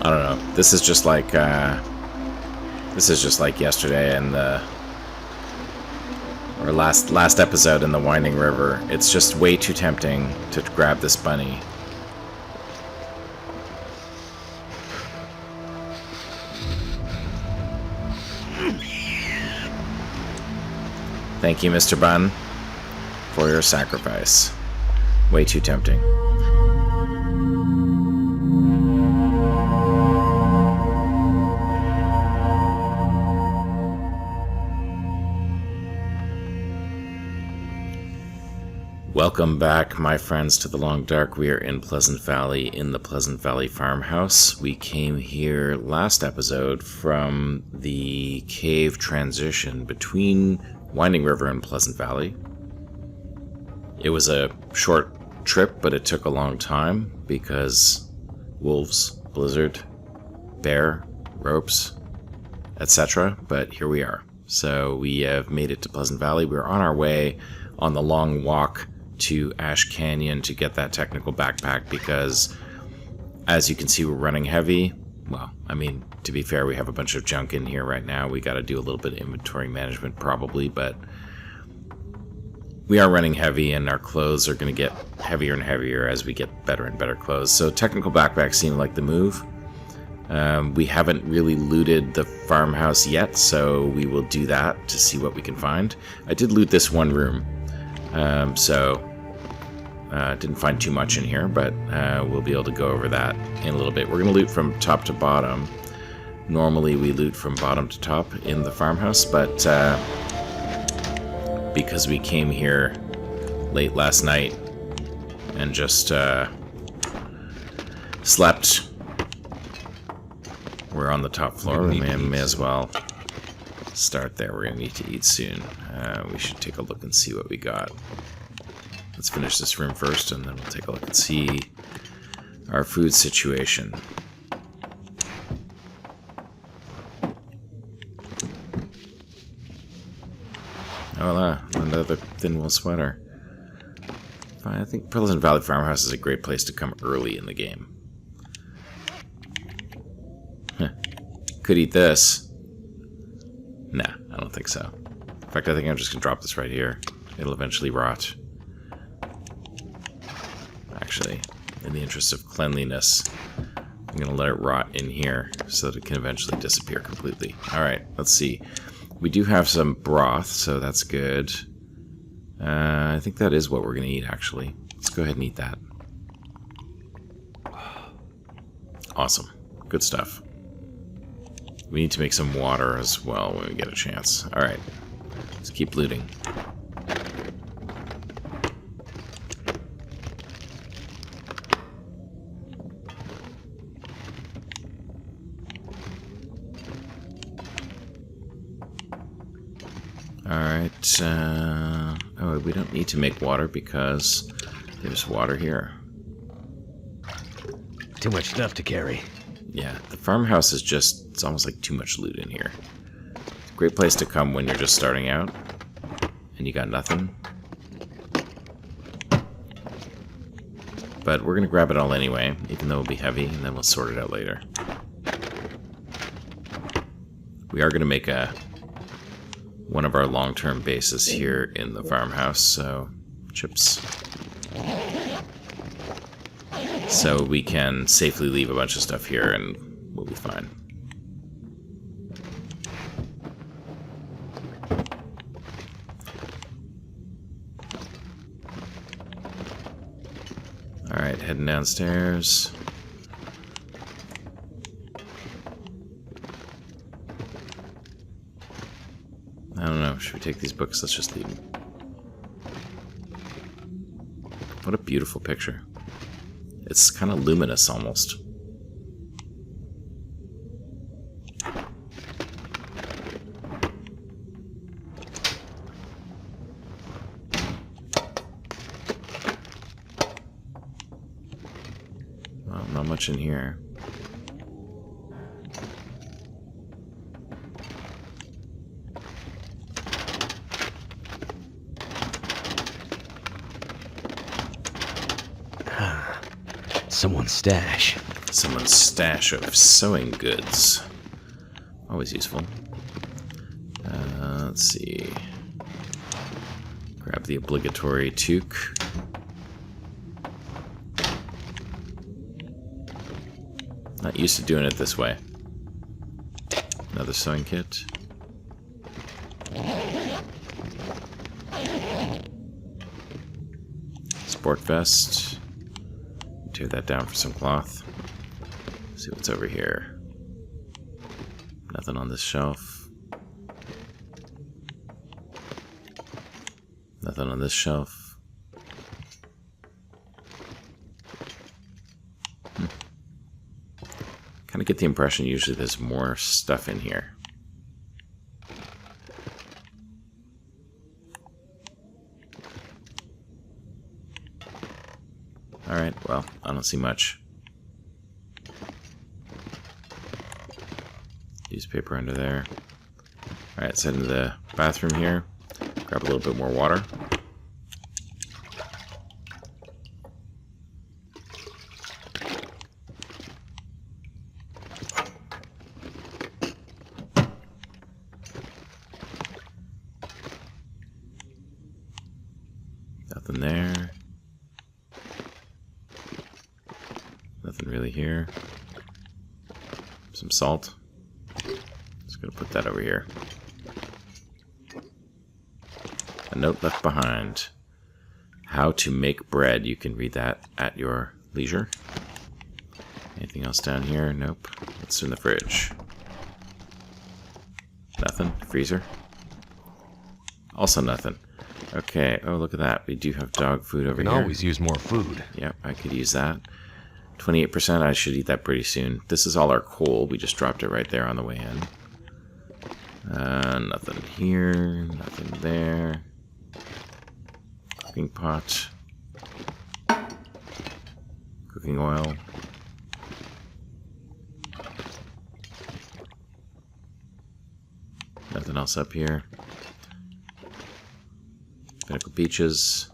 I don't know. This is just like yesterday and or last episode in the Winding River. It's just way too tempting to grab this bunny. Thank you, Mr. Bun, for your sacrifice. Way too tempting. Welcome back, my friends, to the Long Dark. We are in Pleasant Valley, in the Pleasant Valley farmhouse. We came here last episode from the cave transition between Winding River and Pleasant Valley. It was a short trip, but it took a long time because wolves, blizzard, bear, ropes, etc. But here we are. So we have made it to Pleasant Valley. We're on our way on the long walk to Ash Canyon to get that technical backpack because, as you can see, we're running heavy. Well, I mean, to be fair, we have a bunch of junk in here right now. We got to do a little bit of inventory management probably, but we are running heavy and our clothes are going to get heavier and heavier as we get better and better clothes. So technical backpack seemed like the move. We haven't really looted the farmhouse yet, so we will do that to see what we can find. I did loot this one room, so didn't find too much in here, but we'll be able to go over that in a little bit. We're going to loot from top to bottom. Normally we loot from bottom to top in the farmhouse, but because we came here late last night and just slept, we're on the top floor. We may as well start there. We're going to need to eat soon. We should take a look and see what we got. Let's finish this room first, and then we'll take a look and see our food situation. Oh, another thin wool sweater. I think Pleasant Valley Farmhouse is a great place to come early in the game. Could eat this. Nah, I don't think so. In fact, I think I'm just going to drop this right here. It'll eventually rot. Actually, in the interest of cleanliness, I'm going to let it rot in here so that it can eventually disappear completely. Alright, let's see. We do have some broth, so that's good. I think that is what we're going to eat, actually. Let's go ahead and eat that. Awesome. Good stuff. We need to make some water as well when we get a chance. Alright, let's keep looting. Alright, oh, we don't need to make water because there's water here. Too much stuff to carry. Yeah, the farmhouse is just, it's almost like too much loot in here. It's a great place to come when you're just starting out and you got nothing. But we're going to grab it all anyway, even though it'll be heavy, and then we'll sort it out later. We are going to make one of our long-term bases here in the farmhouse, so chips. So we can safely leave a bunch of stuff here and we'll be fine. Alright, heading downstairs. I don't know, should we take these books? Let's just leave them. What a beautiful picture. It's kind of luminous almost. Well, not much in here. Someone's stash. Someone's stash of sewing goods. Always useful. Let's see. Grab the obligatory toque. Not used to doing it this way. Another sewing kit. Sport vest. Tear that down for some cloth. See what's over here. Nothing on this shelf. Nothing on this shelf. Kind of get the impression usually there's more stuff in here. Alright, well, I don't see much. Newspaper under there. Alright, let's head into the bathroom here. Grab a little bit more water. Nothing there. Nothing really here. Some salt. Just gonna put that over here. A note left behind. How to make bread. You can read that at your leisure. Anything else down here? Nope. What's in the fridge? Nothing. Freezer. Also nothing. Okay. Oh, look at that. We do have dog food over here. You can always use more food. Yep, I could use that. 28%. I should eat that pretty soon. This is all our coal. We just dropped it right there on the way in. Nothing here. Nothing there. Cooking pot. Cooking oil. Nothing else up here. Pinnacle Beaches.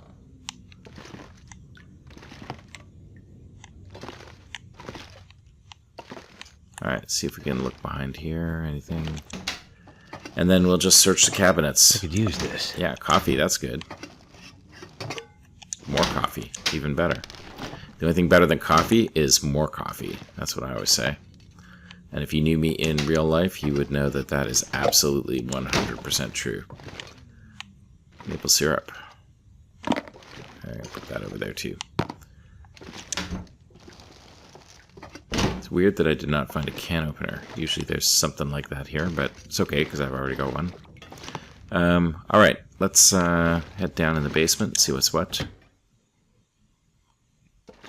Alright, see if we can look behind here. Anything. And then we'll just search the cabinets. I could use this. Yeah, coffee, that's good. More coffee, even better. The only thing better than coffee is more coffee. That's what I always say. And if you knew me in real life, you would know that that is absolutely 100% true. Maple syrup. I'll put that over there too. It's weird that I did not find a can opener. Usually there's something like that here, but it's okay because I've already got one. Alright, let's head down in the basement and see what's what.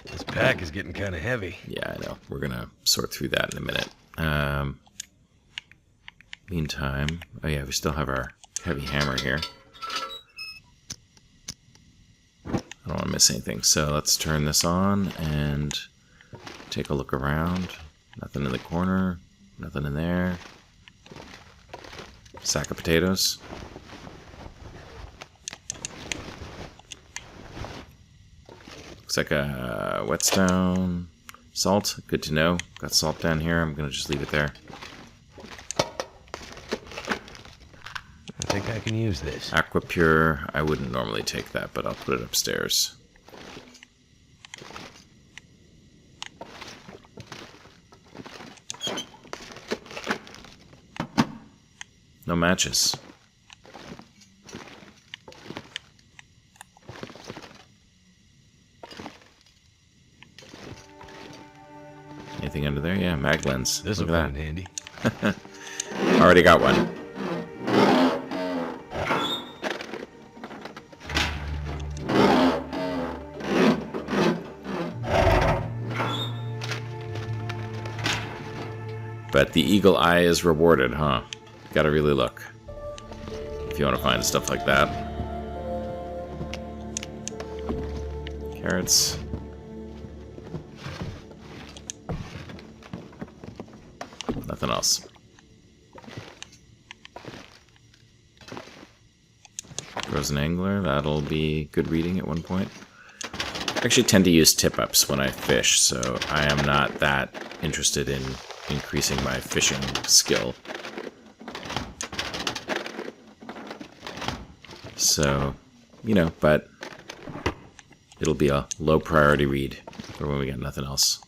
This pack is getting kind of heavy. Yeah, I know. We're going to sort through that in a minute. Meantime, oh yeah, we still have our heavy hammer here. I don't want to miss anything. So let's turn this on and take a look around. Nothing in the corner. Nothing in there. Sack of potatoes. Looks like a whetstone. Salt. Good to know. Got salt down here. I'm going to just leave it there. I think I can use this. Aquapure. I wouldn't normally take that, but I'll put it upstairs. No matches. Anything under there? Yeah, mag lens. This will come in handy. Already got one. But the eagle eye is rewarded, huh? Gotta really look if you want to find stuff like that. Carrots. Nothing else. Frozen angler, that'll be good reading at one point. actually tend to use tip-ups when I fish, so I am not that interested in increasing my fishing skill. So, you know, but it'll be a low priority read for when we got nothing else.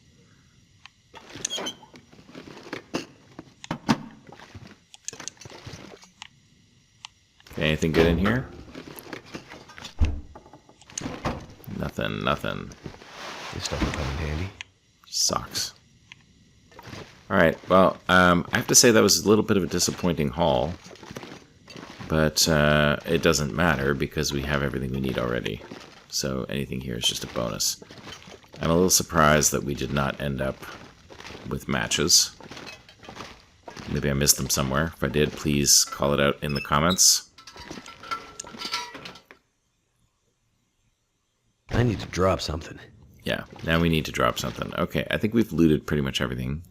Okay, anything good in here? Nothing. This stuff will come in handy. Socks. Alright, well, I have to say that was a little bit of a disappointing haul. But it doesn't matter because we have everything we need already. So anything here is just a bonus. I'm a little surprised that we did not end up with matches. Maybe I missed them somewhere. If I did, please call it out in the comments. I need to drop something. Yeah, now we need to drop something. Okay, I think we've looted pretty much everything.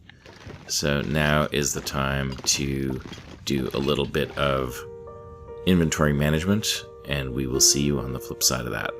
So now is the time to do a little bit of inventory management, and we will see you on the flip side of that.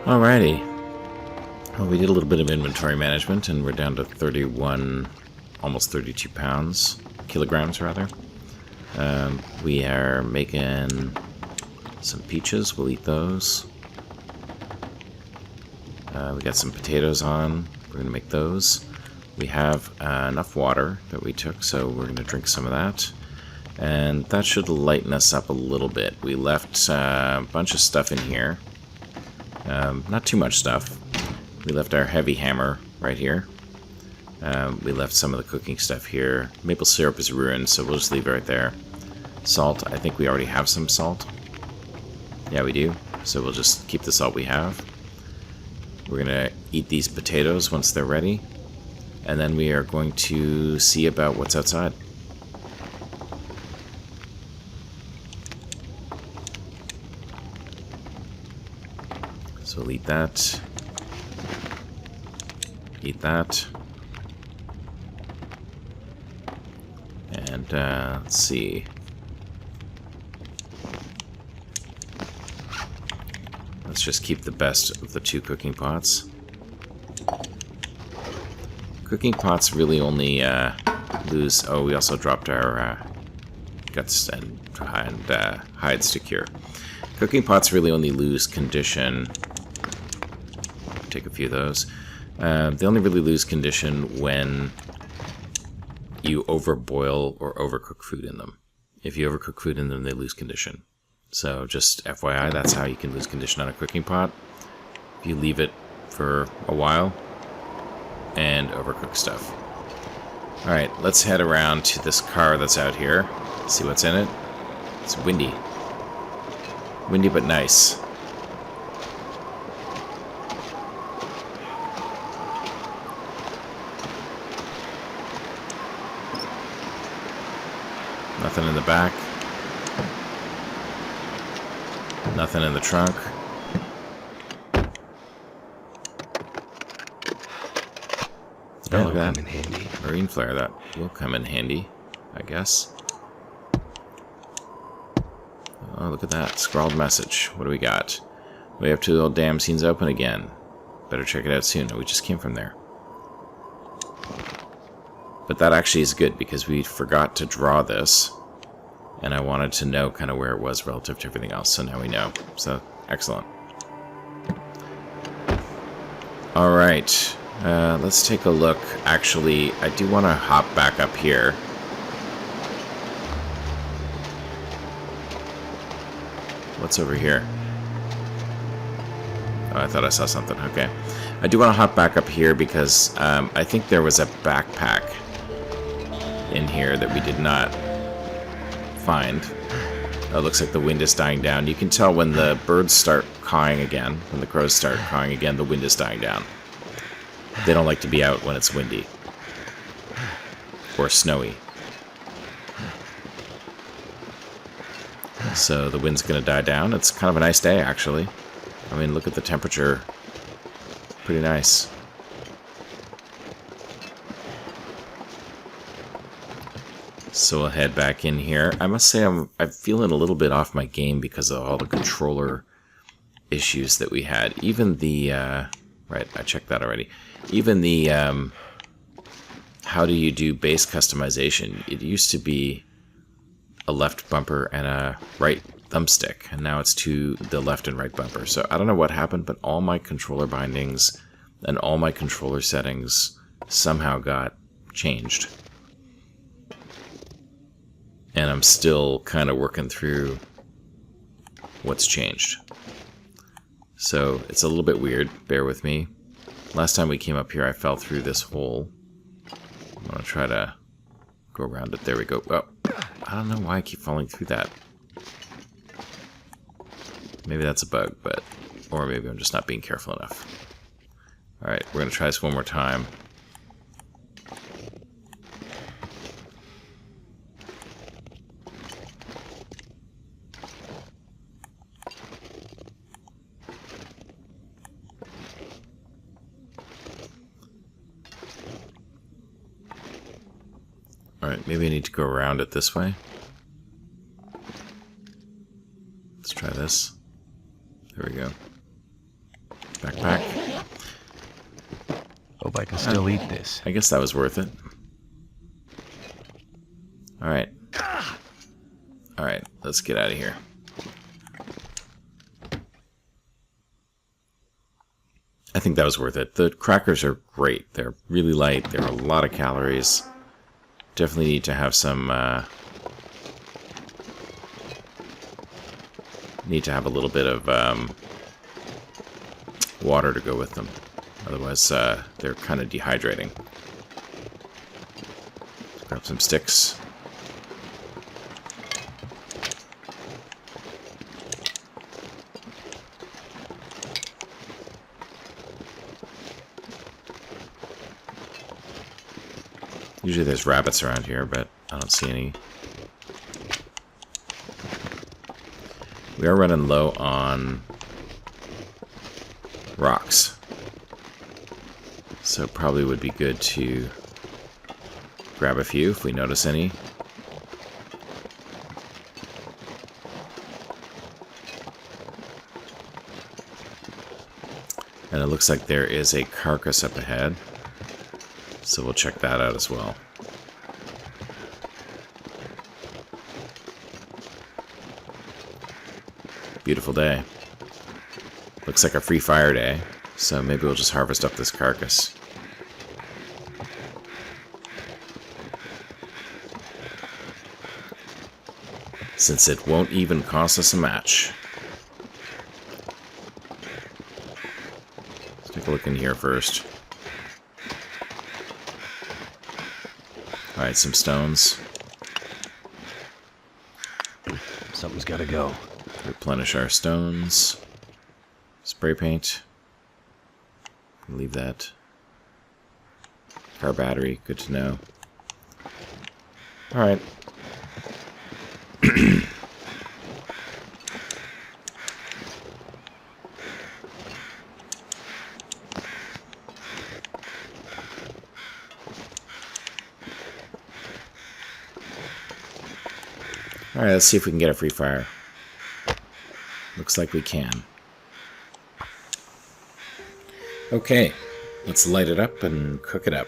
Alrighty. Well, we did a little bit of inventory management, and we're down to 31, almost 32 pounds, kilograms rather. We are making some peaches. We'll eat those. We got some potatoes on. We're going to make those. We have enough water that we took, so we're going to drink some of that. And that should lighten us up a little bit. We left a bunch of stuff in here. Not too much stuff. We left our heavy hammer right here. We left some of the cooking stuff here. Maple syrup is ruined, so we'll just leave it right there. Salt, I think we already have some salt. Yeah, we do. So we'll just keep the salt we have. We're going to eat these potatoes once they're ready. And then we are going to see about what's outside. So we'll eat that. Eat that. And let's see. Let's just keep the best of the two cooking pots. Cooking pots really only lose... Oh, we also dropped our guts and hides to cure. Cooking pots really only lose condition. Take a few of those. They only really lose condition when you overboil or overcook food in them. If you overcook food in them, they lose condition. So just FYI, that's how you can lose condition on a cooking pot. If you leave it for a while and overcook stuff. Alright, let's head around to this car that's out here. See what's in it. It's windy. Windy but nice. Nothing in the back. Nothing in the trunk. Oh, look at that. Handy. Marine flare, that will come in handy, I guess. Oh, look at that. Scrawled message. What do we got? Way up to the old dam scene's open again. Better check it out soon. We just came from there. But that actually is good because we forgot to draw this. And I wanted to know kind of where it was relative to everything else. So now we know. So, excellent. Alright. Let's take a look. Actually, I do want to hop back up here. What's over here? Oh, I thought I saw something. Okay. I do want to hop back up here because I think there was a backpack in here that we did not find. Oh, it looks like the wind is dying down. You can tell when the birds start cawing again, when the crows start cawing again, the wind is dying down. They don't like to be out when it's windy or snowy. So the wind's going to die down. It's kind of a nice day, actually. I mean, look at the temperature. Pretty nice. So we'll head back in here. I must say I'm feeling a little bit off my game because of all the controller issues that we had. Even the... right, I checked that already. Even the... how do you do base customization? It used to be a left bumper and a right thumbstick, and now it's to the left and right bumper. So I don't know what happened, but all my controller bindings and all my controller settings somehow got changed. And I'm still kind of working through what's changed. So it's a little bit weird, bear with me. Last time we came up here, I fell through this hole. I'm going to try to go around it. There we go. Oh, I don't know why I keep falling through that. Maybe that's a bug, but... or maybe I'm just not being careful enough. Alright, we're going to try this one more time. Alright, maybe I need to go around it this way. Let's try this. There we go. Backpack. Hope I can still eat this. I guess that was worth it. Alright. Alright, let's get out of here. I think that was worth it. The crackers are great. They're really light. There are a lot of calories. Definitely need to have some... need to have a little bit of water to go with them. Otherwise, they're kind of dehydrating. Grab some sticks. Usually there's rabbits around here, but I don't see any. We are running low on rocks. So it probably would be good to grab a few if we notice any. And it looks like there is a carcass up ahead. So we'll check that out as well. Beautiful day. Looks like a free fire day, so maybe we'll just harvest up this carcass. Since it won't even cost us a match. Let's take a look in here first. Alright, some stones. Something's gotta go. Replenish our stones. Spray paint. Leave that. Car battery, good to know. Alright. Alright, let's see if we can get a free fire. Looks like we can. Okay, let's light it up and cook it up.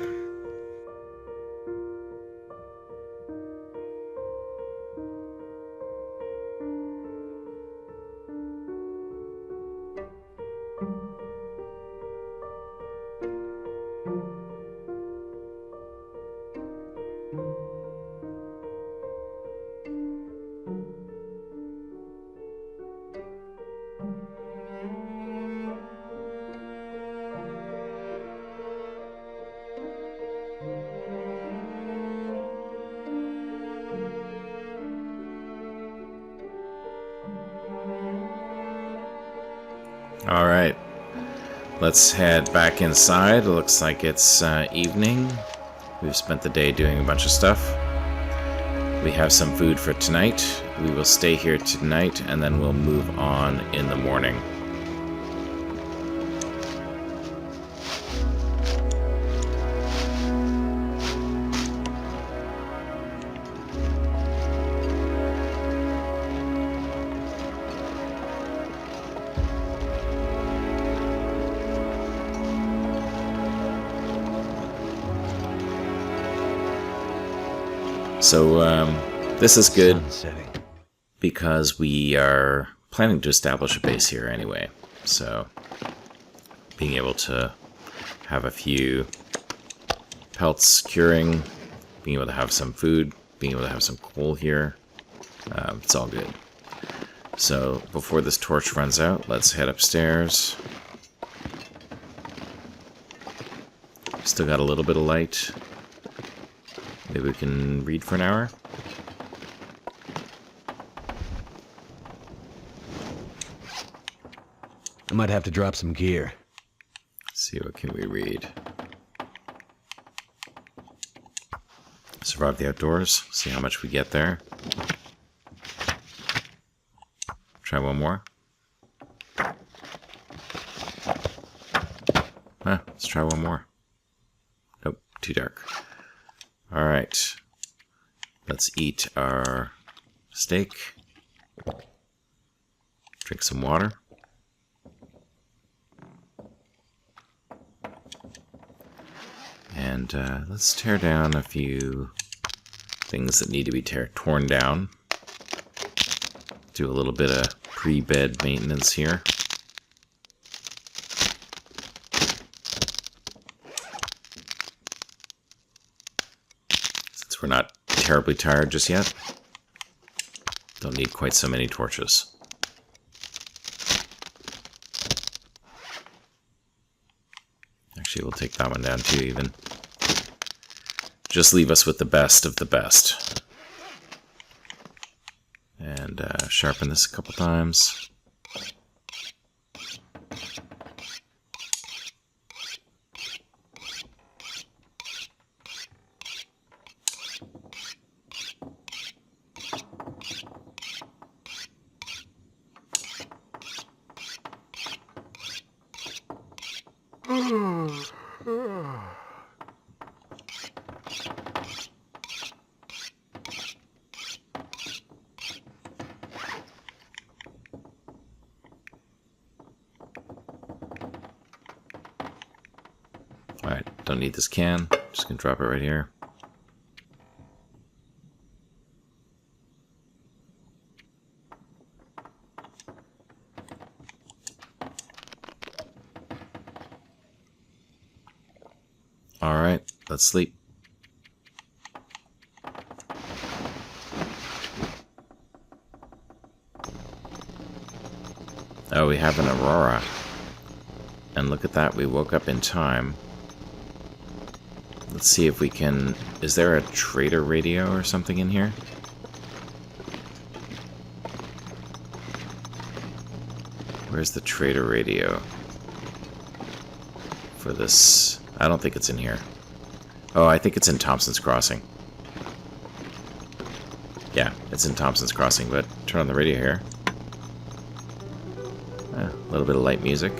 Alright. Let's head back inside. It looks like it's evening. We've spent the day doing a bunch of stuff. We have some food for tonight. We will stay here tonight, and then we'll move on in the morning. So, this is good Sun's setting. because we are planning to establish a base here anyway. So, being able to have a few pelts curing, being able to have some food, being able to have some coal here, it's all good. So, before this torch runs out, let's head upstairs. Still got a little bit of light. Maybe we can read for an hour? I might have to drop some gear. Let's see, what can we read? Survive the outdoors. See how much we get there. Try one more. Let's try one more. Nope, too dark. Alright. Let's eat our steak. Drink some water. And let's tear down a few things that need to be torn down. Do a little bit of pre-bed maintenance here. Since we're not terribly tired just yet, don't need quite so many torches. Actually, we'll take that one down too, even. Just leave us with the best of the best. And sharpen this a couple times. Alright, don't need this can. Just gonna drop it right here. Alright, let's sleep. Oh, we have an aurora. And look at that, we woke up in time. Let's see if we can... Is there a trader radio or something in here? Where's the trader radio? For this... I don't think it's in here. Oh, I think it's in Thompson's Crossing. Yeah, it's in Thompson's Crossing, but turn on the radio here. A little bit of light music.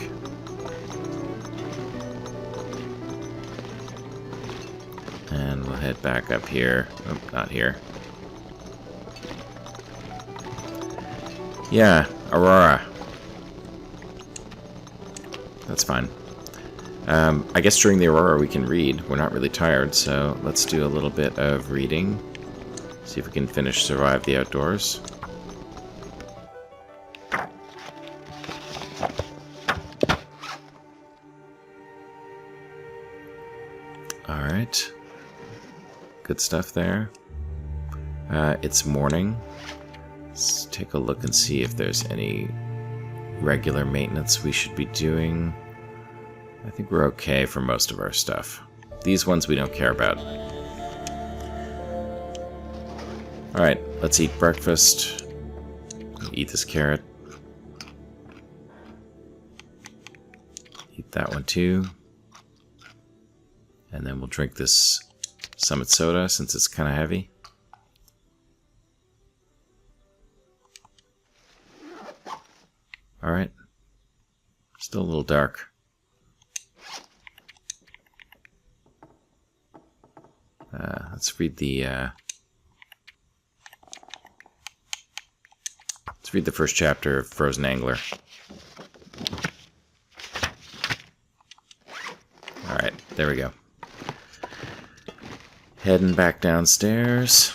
And we'll head back up here. Oh, not here. Yeah, Aurora. That's fine. I guess during the Aurora we can read. We're not really tired, so let's do a little bit of reading. See if we can survive the outdoors. Alright. Good stuff there. It's morning. Let's take a look and see if there's any regular maintenance we should be doing. I think we're okay for most of our stuff. These ones we don't care about. Alright, let's eat breakfast. Eat this carrot. that one too. And then we'll drink this Summit Soda since it's kind of heavy. Alright. Still a little dark. Let's read the first chapter of Frozen Angler. Alright, there we go. Heading back downstairs.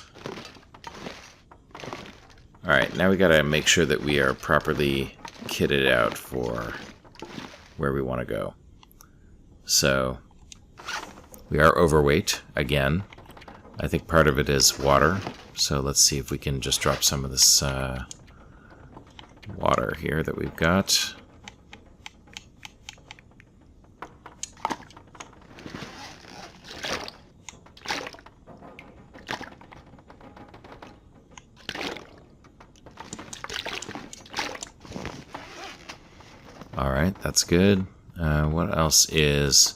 Alright, now we gotta make sure that we are properly kitted out for where we want to go. So, we are overweight, again. I think part of it is water, so let's see if we can just drop some of this water here that we've got. Alright, that's good. What else is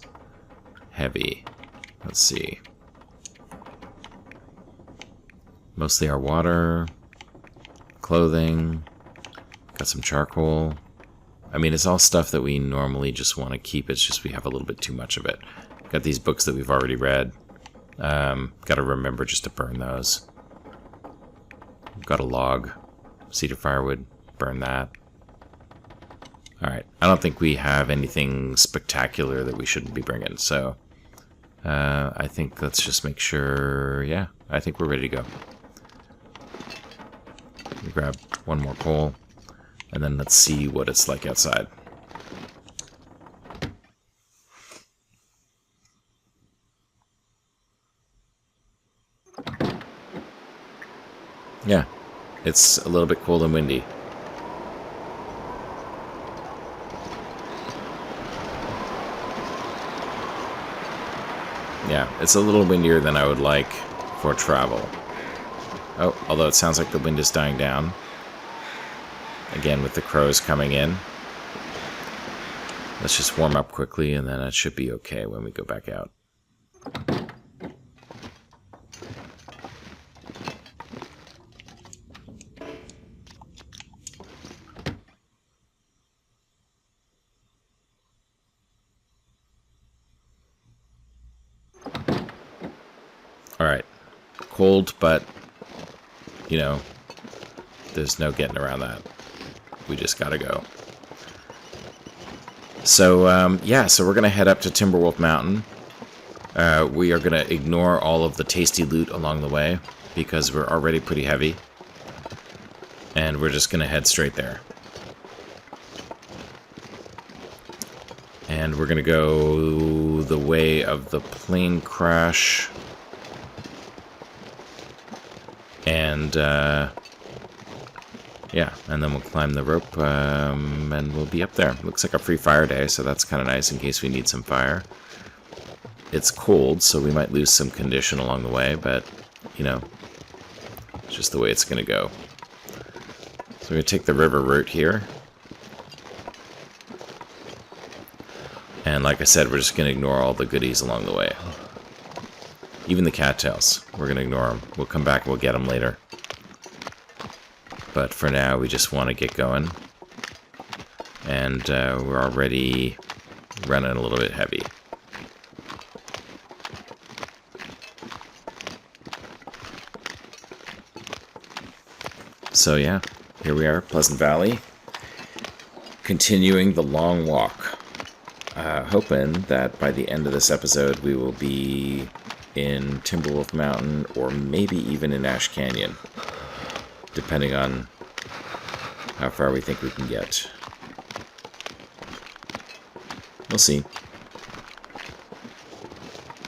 heavy? Let's see. Mostly our water, clothing, got some charcoal. I mean, it's all stuff that we normally just want to keep. It's just we have a little bit too much of it. Got these books that we've already read. Got to remember just to burn those. Got a log, cedar firewood, burn that. Alright, I don't think we have anything spectacular that we shouldn't be bringing, so I think let's just make sure, yeah, I think we're ready to go. Let me grab one more coal, and then let's see what it's like outside. Yeah, it's a little bit cold and windy. Yeah, it's a little windier than I would like for travel. Oh, although it sounds like the wind is dying down. Again, with the crows coming in. Let's just warm up quickly, and then it should be okay when we go back out. Alright. Cold, but, you know, there's no getting around that. We just gotta go. So, yeah, so we're gonna head up to Timberwolf Mountain. We are gonna ignore all of the tasty loot along the way, because we're already pretty heavy. And we're just gonna head straight there. And we're gonna go the way of the plane crash. And, yeah, and then we'll climb the rope, and we'll be up there. Looks like a free fire day, so that's kind of nice in case we need some fire. It's cold, so we might lose some condition along the way, but, you know, it's just the way it's going to go. So we're going to take the river route here. And like I said, we're just going to ignore all the goodies along the way. Even the cattails, we're going to ignore them. We'll come back and we'll get them later. But for now, we just want to get going. And we're already running a little bit heavy. So yeah, here we are, Pleasant Valley. Continuing the long walk. Hoping that by the end of this episode, we will be in Timberwolf Mountain, or maybe even in Ash Canyon, depending on how far we think we can get. We'll see.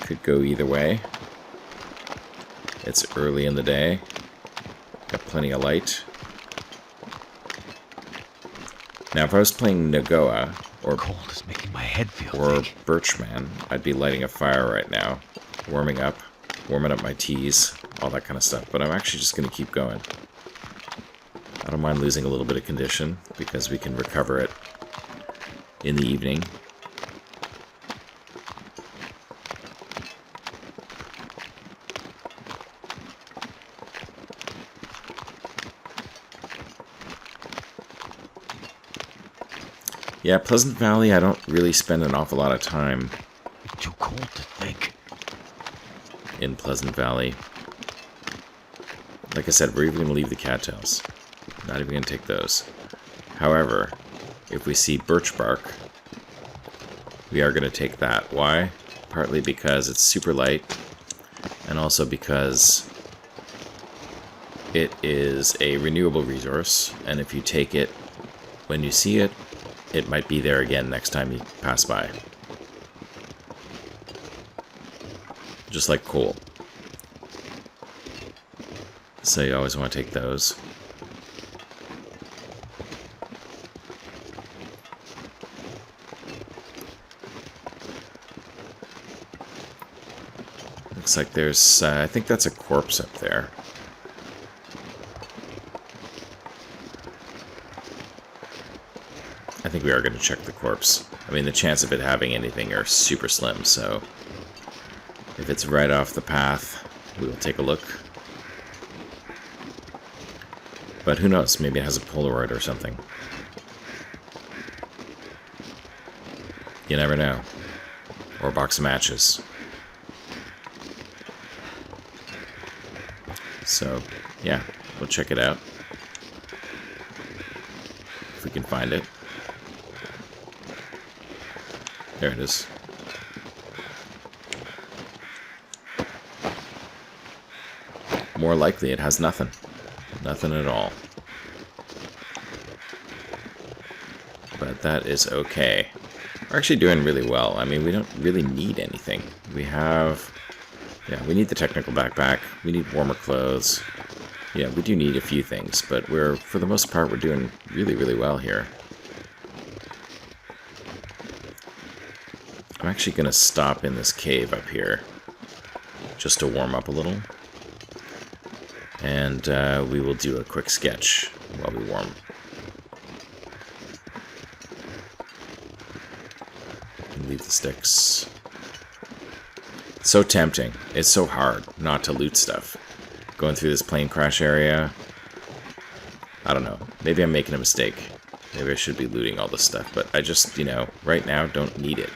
Could go either way. It's early in the day. Got plenty of light. Now, if I was playing Nagoa, or Cold is making my head feel or thick. Birchman, I'd be lighting a fire right now, warming up my teas, all that kind of stuff. But I'm actually just going to keep going. I don't mind losing a little bit of condition, because we can recover it in the evening. Yeah, Pleasant Valley, I don't really spend an awful lot of time It's too cold to think. in Pleasant Valley. Like I said, we're even going to leave the cattails. Not even going to take those. However, if we see birch bark, we are going to take that. Why? Partly because it's super light, and also because it is a renewable resource, and if you take it when you see it, it might be there again next time you pass by. Just like coal. So you always want to take those. Looks like there's, I think that's a corpse up there. I think we are going to check the corpse. I mean, the chance of it having anything are super slim, so if it's right off the path, we will take a look. But who knows, maybe it has a Polaroid or something. You never know. Or a box of matches. So, yeah, we'll check it out. If we can find it. There it is. More likely it has nothing. Nothing at all. But that is okay. We're actually doing really well. I mean, we don't really need anything. We have... Yeah, we need the technical backpack. We need warmer clothes. Yeah, we do need a few things, but for the most part, we're doing really, really well here. I'm actually going to stop in this cave up here just to warm up a little. And we will do a quick sketch while we warm. Leave the sticks. It's so tempting. It's so hard not to loot stuff. Going through this plane crash area. I don't know. Maybe I'm making a mistake. Maybe I should be looting all this stuff. But I just, you know, right now don't need it.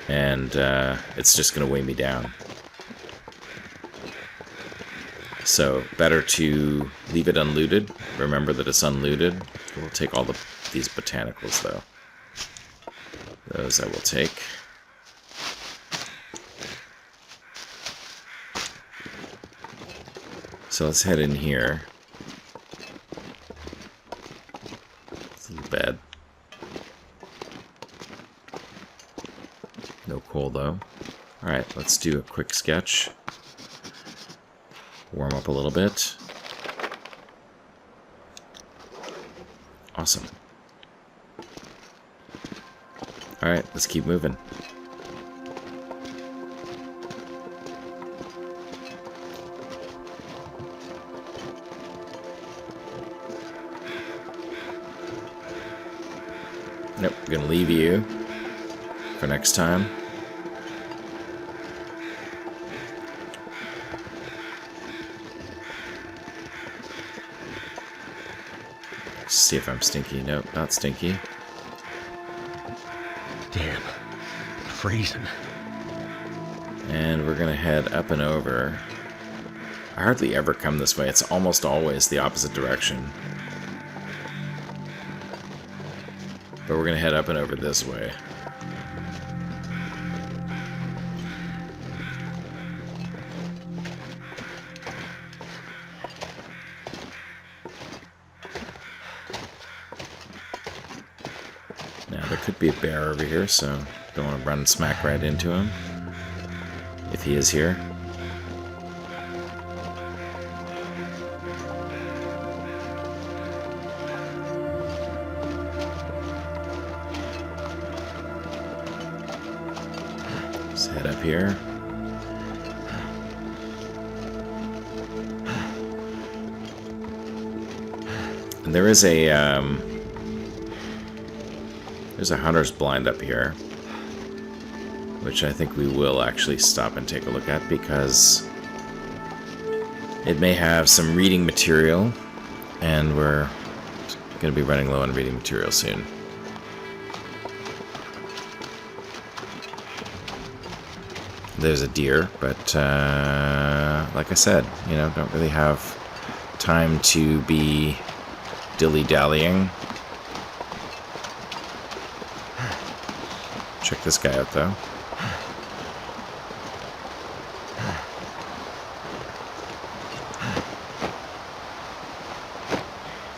And it's just going to weigh me down. So, better to leave it unlooted. Remember that it's unlooted. We'll take all these botanicals, though. Those I will take. So let's head in here. It's a little bad. No coal, though. Alright, let's do a quick sketch. Warm up a little bit. Awesome. Alright, let's keep moving. Nope, we're gonna leave you for next time. See if I'm stinky. Nope, not stinky. Damn. Freezing. And we're gonna head up and over. I hardly ever come this way. It's almost always the opposite direction. But we're gonna head up and over this way. Now, there could be a bear over here, so don't want to run smack right into him. If he is here. Let's head up here. And there is there's a hunter's blind up here, which I think we will actually stop and take a look at because it may have some reading material, and we're going to be running low on reading material soon. there's a deer, but like I said, don't really have time to be dilly-dallying. Check this guy out, though.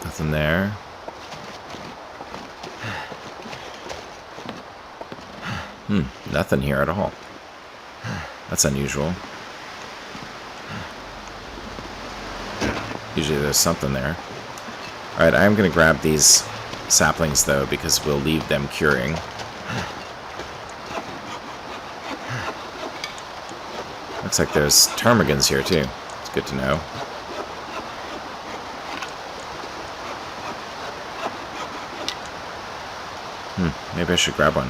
Nothing there. Nothing here at all. That's unusual. Usually there's something there. Alright, I'm going to grab these saplings, though, because we'll leave them curing. Looks like there's ptarmigans here, too. It's good to know. Maybe I should grab one.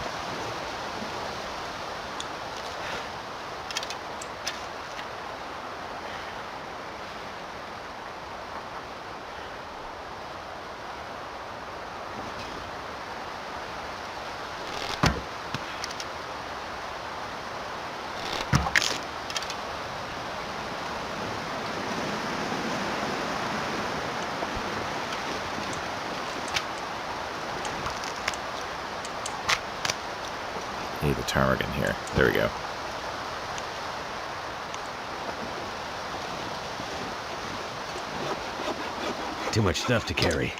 Need the ptarmigan here. There we go. Too much stuff to carry.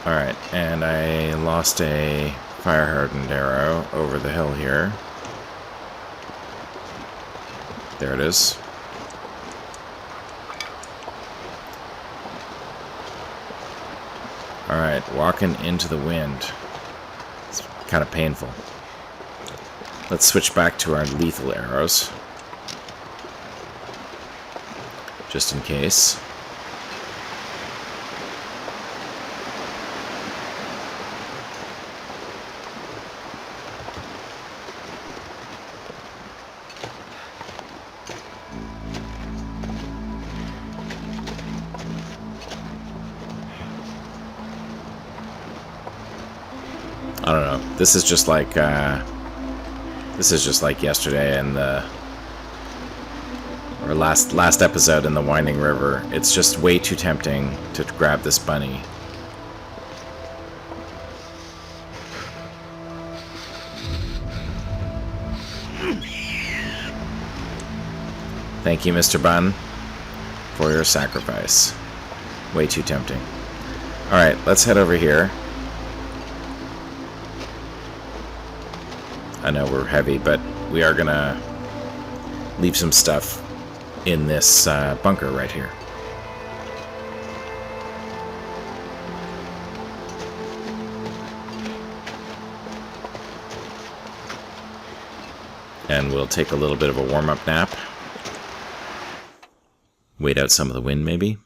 Alright, and I lost a fire-hardened arrow over the hill here. There it is. Alright, walking into the wind. It's kind of painful. Let's switch back to our lethal arrows. Just in case. I don't know. This is just like yesterday and or last episode in the Winding River. It's just way too tempting to grab this bunny. Thank you, Mr. Bun, for your sacrifice. Way too tempting. Alright, let's head over here. I know we're heavy, but we are gonna leave some stuff in this bunker right here. And we'll take a little bit of a warm-up nap. Wait out some of the wind, maybe.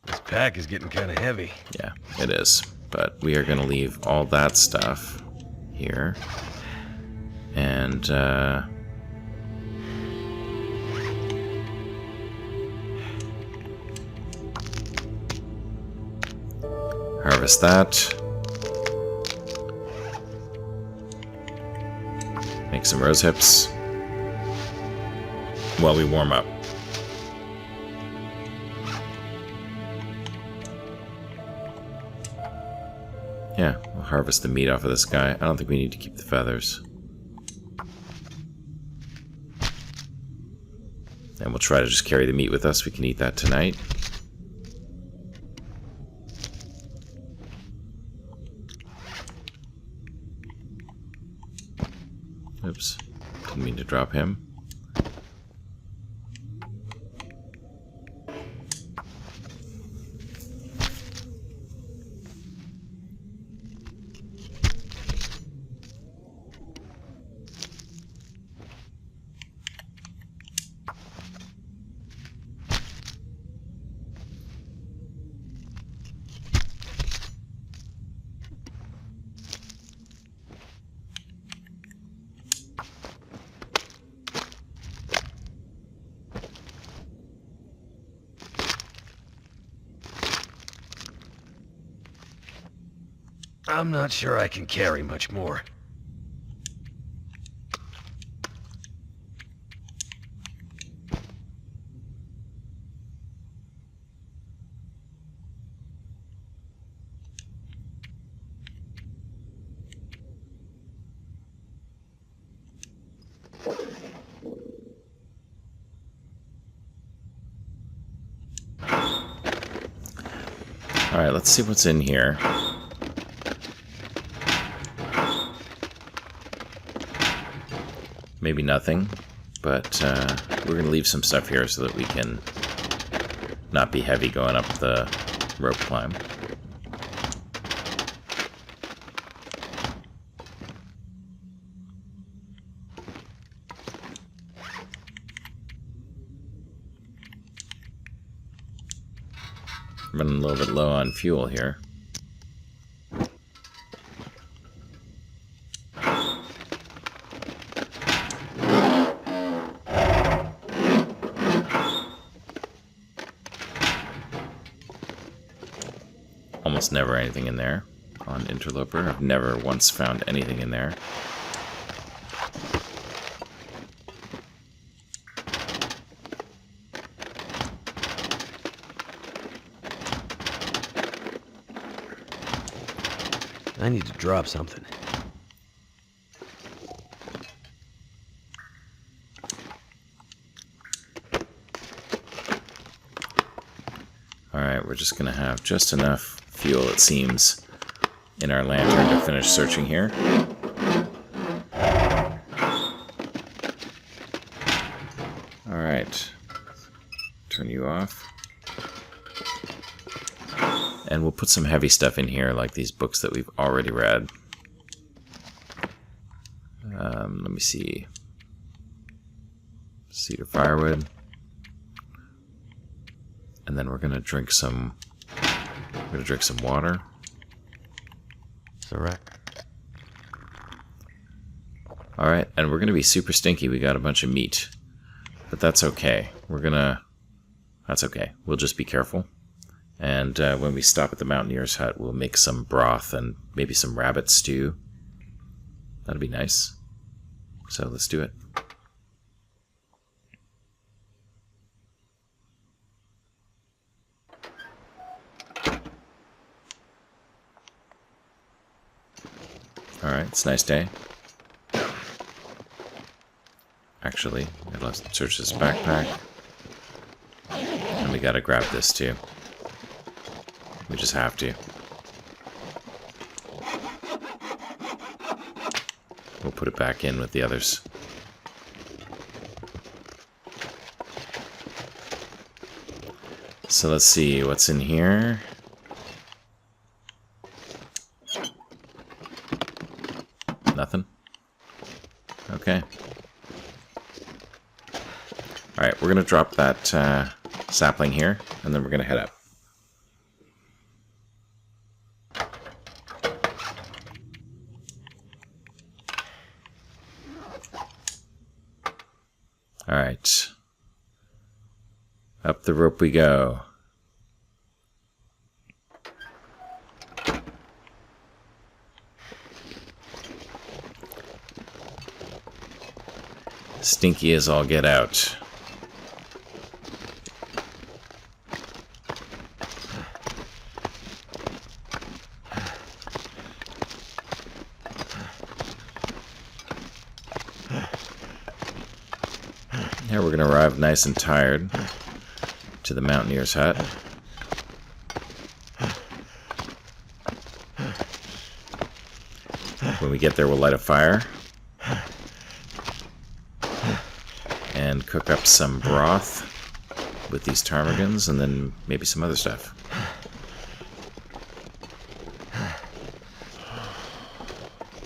This pack is getting kind of heavy. Yeah, it is. But we are going to leave all that stuff here. And, harvest that. Make some rose hips while we warm up. Yeah, we'll harvest the meat off of this guy. I don't think we need to keep the feathers. And we'll try to just carry the meat with us. We can eat that tonight. Oops. Didn't mean to drop him. I'm not sure I can carry much more. Alright, let's see what's in here. Maybe nothing, but we're going to leave some stuff here so that we can not be heavy going up the rope climb. Running a little bit low on fuel here. Almost never anything in there on Interloper. I've never once found anything in there. I need to drop something. Alright, we're just going to have just enough fuel, it seems, in our lantern to finish searching here. Alright. Turn you off. And we'll put some heavy stuff in here, like these books that we've already read. Let me see. Cedar firewood. And then we're gonna drink some. We're gonna drink some water. It's alright. Alright, and we're gonna be super stinky. We got a bunch of meat. But that's okay. That's okay. We'll just be careful. And when we stop at the Mountaineer's hut, we'll make some broth and maybe some rabbit stew. That'd be nice. So let's do it. Alright, it's a nice day. Actually, let's search this backpack. And we gotta grab this too. We just have to. We'll put it back in with the others. So let's see what's in here. Nothing? Okay. Alright, we're gonna drop that sapling here, and then we're gonna head up. Alright. Up the rope we go. Stinky as all get out. Here we're going to arrive nice and tired to the Mountaineer's hut. When we get there, we'll light a fire and cook up some broth with these ptarmigans and then maybe some other stuff.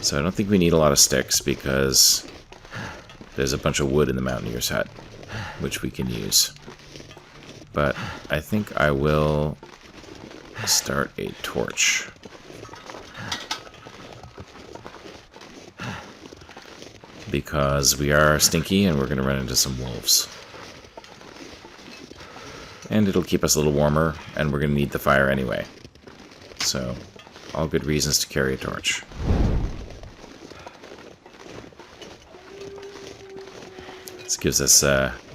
So I don't think we need a lot of sticks because there's a bunch of wood in the Mountaineer's hut, which we can use. But I think I will start a torch. Because we are stinky and we're going to run into some wolves. And it'll keep us a little warmer, and we're going to need the fire anyway. So, all good reasons to carry a torch. This gives us,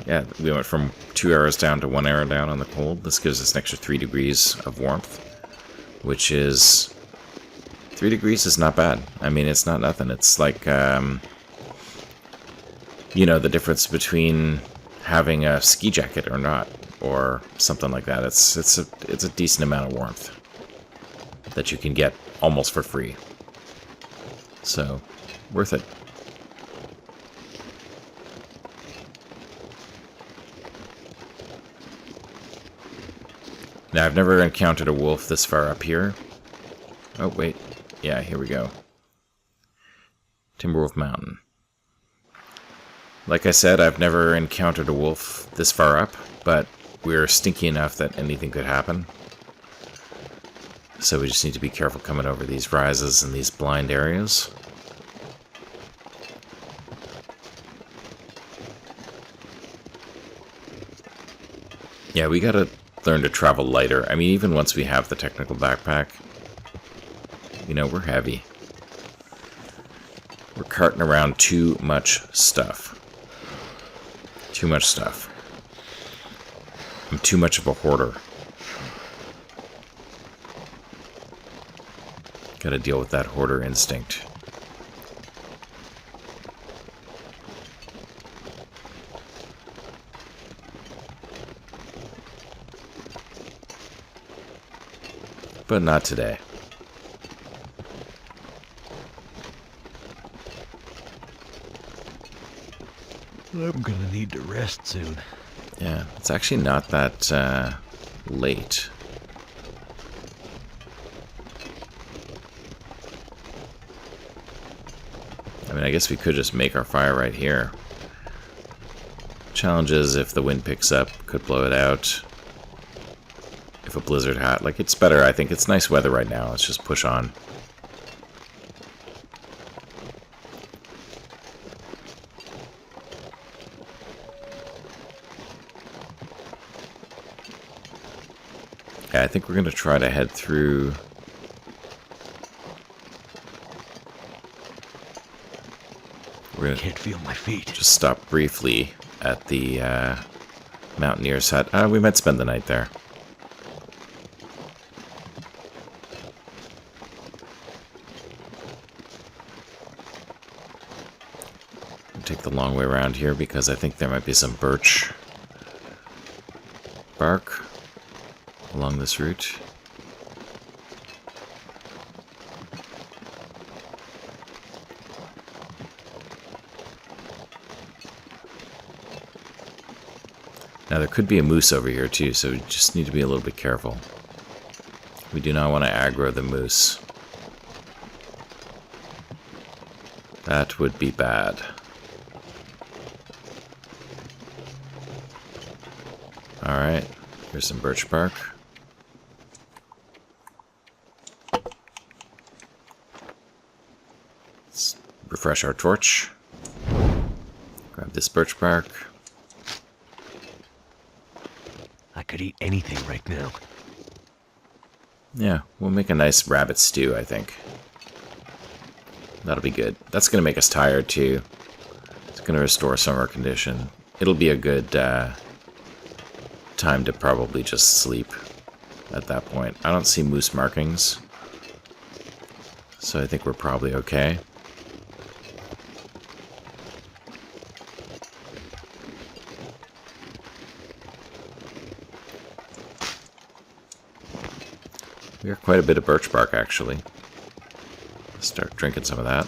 yeah, we went from 2 arrows down to 1 arrow down on the cold. This gives us an extra 3 degrees of warmth, which is... 3 degrees is not bad. I mean, it's not nothing. It's like, you know, the difference between having a ski jacket or not, or something like that. It's a decent amount of warmth that you can get almost for free. So, worth it. Now, I've never encountered a wolf this far up here. Oh, wait. Yeah, here we go. Timberwolf Mountain. Like I said, I've never encountered a wolf this far up, but we're stinky enough that anything could happen. So we just need to be careful coming over these rises and these blind areas. Yeah, we gotta learn to travel lighter. I mean, even once we have the technical backpack, you know, we're heavy. We're carting around too much stuff. Too much stuff. I'm too much of a hoarder. Gotta deal with that hoarder instinct. But not today. I'm gonna need to rest soon. Yeah, it's actually not that late. I mean, I guess we could just make our fire right here. Challenge is if the wind picks up, could blow it out. If a blizzard hat, like, it's better. I think it's nice weather right now. Let's just push on. Yeah, I think we're going to try to head through. We're going to Can't feel my feet. just stop briefly at the Mountaineer's hut. We might spend the night there. We'll take the long way around here because I think there might be some birch bark along this route. Now there could be a moose over here too, so we just need to be a little bit careful. We do not want to aggro the moose. That would be bad. Alright, here's some birch bark. Let's refresh our torch. Grab this birch bark. I could eat anything right now. Yeah, we'll make a nice rabbit stew, I think. That'll be good. That's going to make us tired, too. It's going to restore some of our condition. It'll be a good time to probably just sleep at that point. I don't see moose markings, so I think we're probably okay. We got quite a bit of birch bark, actually. Let's start drinking some of that.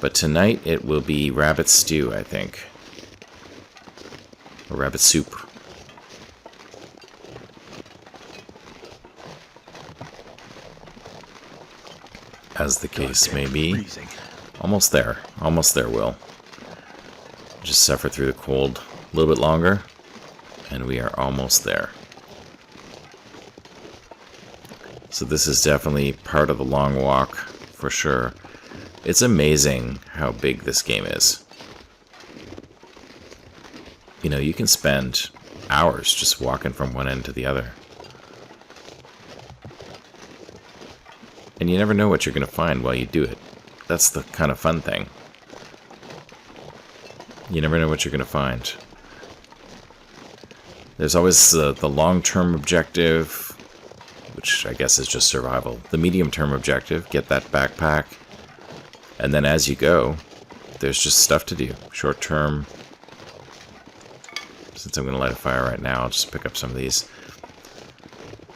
But tonight it will be rabbit stew, I think. Or rabbit soup. As the case may be. Freezing. Almost there. Almost there, Will. Just suffer through the cold a little bit longer, and we are almost there. So this is definitely part of the long walk, for sure. It's amazing how big this game is. You know, you can spend hours just walking from one end to the other. And you never know what you're going to find while you do it. That's the kind of fun thing. You never know what you're going to find. There's always the long-term objective, which I guess is just survival. The medium-term objective, get that backpack. And then as you go, there's just stuff to do. Short term. Since I'm going to light a fire right now, I'll just pick up some of these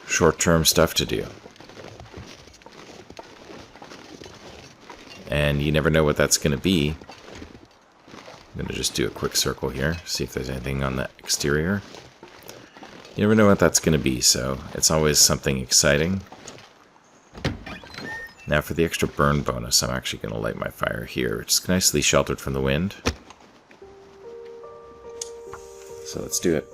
short-term stuff to do. And you never know what that's going to be. I'm going to just do a quick circle here, see if there's anything on the exterior. You never know what that's going to be, so it's always something exciting. Now for the extra burn bonus, I'm actually going to light my fire here, which is nicely sheltered from the wind. So let's do it.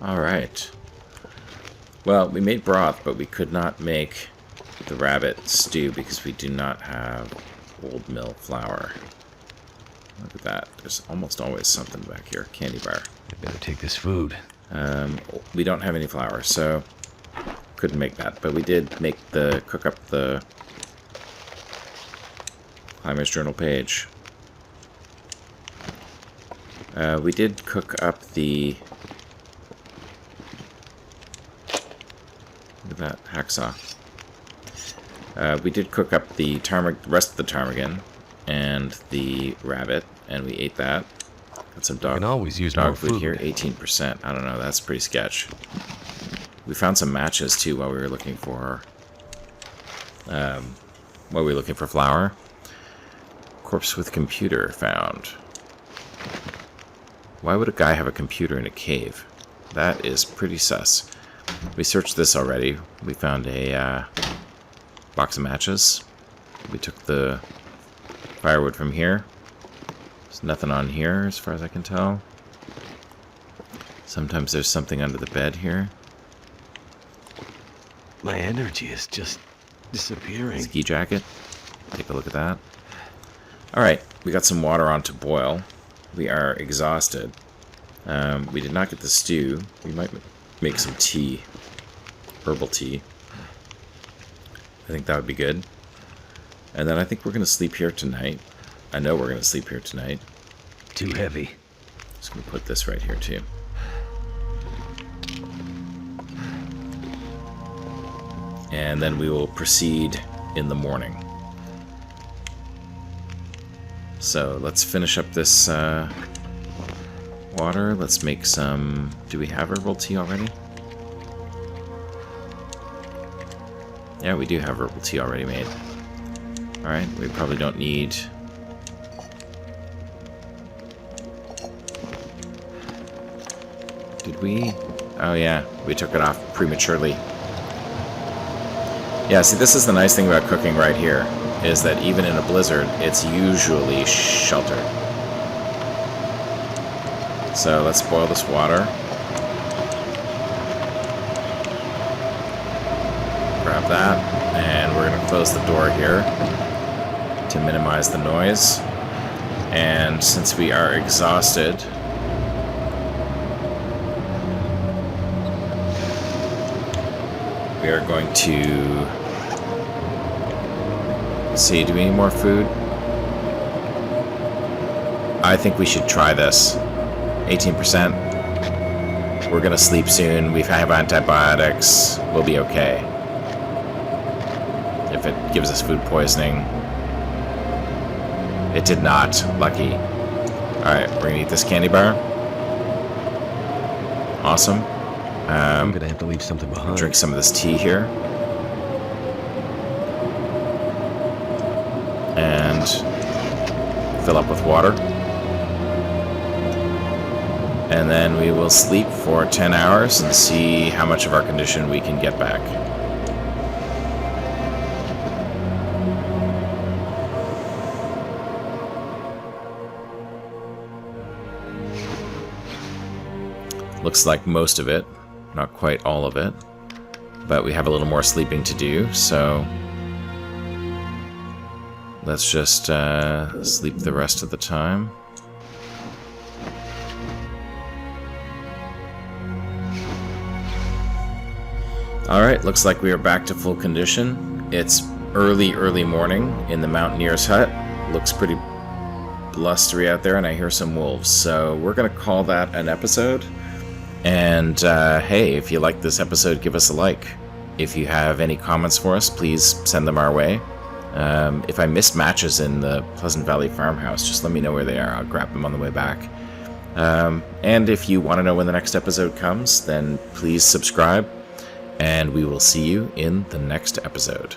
Alright. Well, we made broth, but we could not make the rabbit stew because we do not have old mill flour. Look at that. There's almost always something back here. Candy bar. I better take this food. We don't have any flour, so couldn't make that. But we did make cook up the Climber's Journal page. We did cook up the... Look at that hacksaw. We did cook up the rest of the ptarmigan and the rabbit, and we ate that. Got some dog, can always use dog more food food here. 18%. I don't know. That's pretty sketch. We found some matches too while we were looking for flour. Corpse with computer found. Why would a guy have a computer in a cave? That is pretty sus. We searched this already. We found a box of matches. We took the firewood from here. There's nothing on here as far as I can tell. Sometimes there's something under the bed here. My energy is just disappearing. Ski jacket. Take a look at that. Alright, we got some water on to boil. We are exhausted. We did not get the stew. We might make some tea. Herbal tea. I think that would be good. And then I think we're going to sleep here tonight. I know we're going to sleep here tonight. Too heavy. Just going to put this right here too. And then we will proceed in the morning. So let's finish up this water. Let's make some... Do we have herbal tea already? Yeah, we do have herbal tea already made. Alright, we probably don't need... Did we? Oh yeah, we took it off prematurely. Yeah, see, this is the nice thing about cooking right here, is that even in a blizzard, it's usually sheltered. So let's boil this water. Grab that, and we're going to close the door here to minimize the noise. And since we are exhausted, we are going to... Let's see, do we need more food? I think we should try this. 18%. We're gonna sleep soon. We have antibiotics. We'll be okay. If it gives us food poisoning. It did not. Lucky. Alright, we're gonna eat this candy bar. Awesome. I'm gonna have to leave something behind. Drink some of this tea here. And fill up with water. And then we will sleep for 10 hours and see how much of our condition we can get back. Looks like most of it, not quite all of it. but we have a little more sleeping to do, so let's just sleep the rest of the time. Alright, looks like we are back to full condition. It's early morning in the mountaineer's hut. Looks pretty blustery out there, and I hear some wolves. So we're going to call that an episode. And hey, if you like this episode, give us a like. If you have any comments for us, please send them our way. If I missed matches in the Pleasant Valley farmhouse, just let me know where they are. I'll grab them on the way back. And if you want to know when the next episode comes, then please subscribe. And we will see you in the next episode.